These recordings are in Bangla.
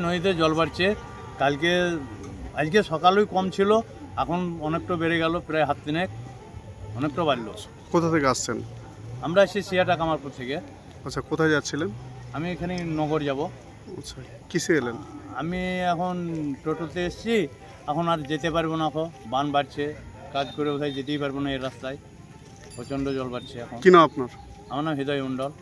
নদীতে জল বাড়ছে। আজকে সকালেই কম ছিল, এখন অনেকটা বেড়ে গেল, প্রায় হাত তিনেক অনেকটা বাড়লো। কোথা থেকে আসছেন? আমরা এসেছি সিয়াটা কামারপুর থেকে। আচ্ছা, কোথায় যাচ্ছিলেন? আমি এখানে নগর যাব। আচ্ছা, কিসে এলেন? আমি এখন টোটোতে এসেছি, এখন আর যেতে পারবো না। বান বাড়ছে, কাজ করে কোথায় যেতেই পারবো না। এই রাস্তায় প্রচণ্ড জল বাড়ছে। এখন কি নাম আপনার? আমার নাম হৃদয় মণ্ডল।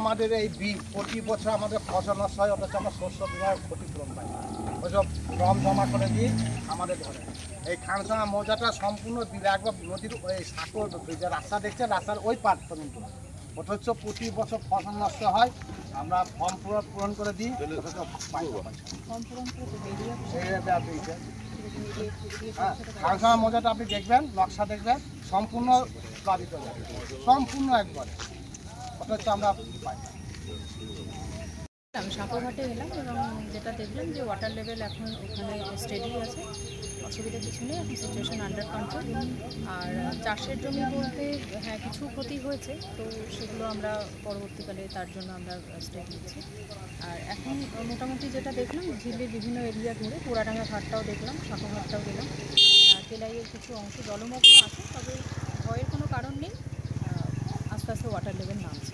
আমাদের এই প্রতি বছর আমাদের ফসল নষ্ট হয়, অথচ আমরা শস্য বিমার ক্ষতিপূরণ পাই। ওইসব রম জমা করে দিয়ে আমাদের ঘরে এই খানসাঙ্গা মৌজাটা সম্পূর্ণ দিলে একবার নদীর ওই সাঁকর যে রাস্তা দেখছেন, রাস্তার ওই পার পর্যন্ত, অথচ প্রতি বছর ফসল নষ্ট হয়। আমরা ফর্ম পূরণ করে দিই, অথচ খানসাঙ্গা মৌজাটা আপনি দেখবেন, নকশা দেখবেন, সম্পূর্ণ প্লাবিত যায়, সম্পূর্ণ একবার, অথচ আমরা পাই না। সাঁকোঘাটে এলাম এবং যেটা দেখলাম যে ওয়াটার লেভেল এখন ওখানে স্টেডি আছে, অসুবিধা কিছু নেই, এখন সিচুয়েশন আন্ডার কন্ট্রোল। আর চাষের জমি বলতে হ্যাঁ কিছু ক্ষতি হয়েছে, তো সেগুলো আমরা পরবর্তীকালে তার জন্য আমরা স্টেপ নিচ্ছি। আর এখন মোটামুটি যেটা দেখলাম ঝিলের বিভিন্ন এরিয়া ঘুরে পোড়াডাঙ্গা ঘাটটাও দেখলাম, সাঁকোঘাটটাও গেলাম, কেলাইয়ের কিছু অংশ জলমগ্ন আছে, তবে ভয়ের কোনো কারণ নেই, আস্তে আস্তে ওয়াটার লেভেল নামছে।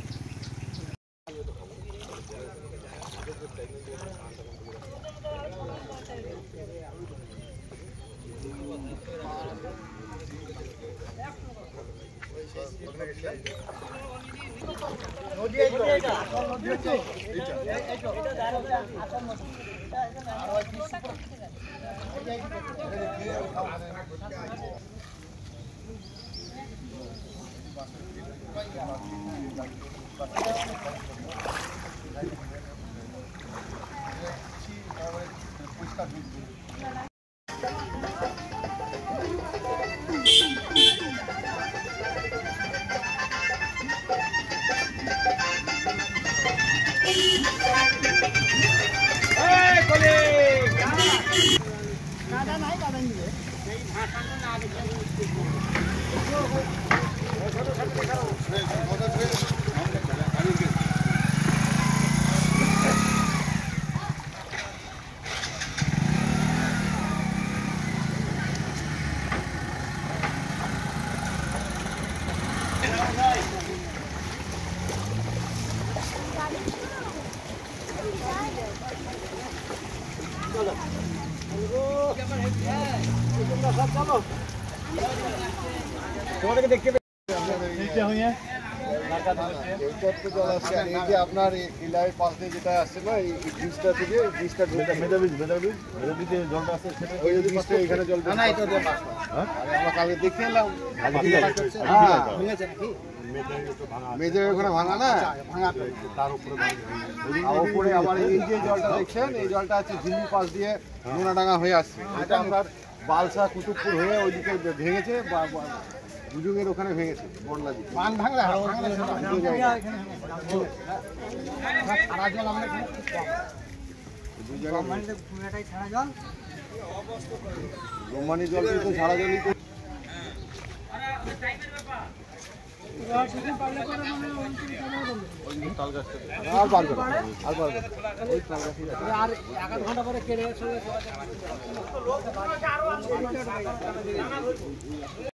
তোমাদেরকে দেখতে नीचे हुई है এই যে আপনার ইলাইয়ের পাশ দিয়ে যেটা আসছে না এই ব্রিজটা থেকে ব্রিজটা জলটা আসছে ওই ব্রিজটা এখানে জল না এটা দিয়ে পাস আমরা কালকে দেখে এলাম ভেঙেছে নাকি মেজে ওখানে ভাঙা না ভাঙা তার উপরে আর উপরে আবার এই যে জলটা দেখছেন এই জলটা আছে ঝিল্লি পাশ দিয়ে নোনাডাঙ্গা হয়ে আসছে এটা আপনার বালসা কুতুবপুর হয়ে ওইদিকে ভেঙেছে দুজনের ওখানে ভেঙেছে বন্যা দিকে বান ভাঙলে আর সারা জল আমরা দুই জায়গায় ব্রহ্মাণী জল কিন্তু ছাড়া জলই তো আর পারবে না আর পারবে না ওই তাল গাছই আছে আর 1 ঘন্টা পরে কেড়ে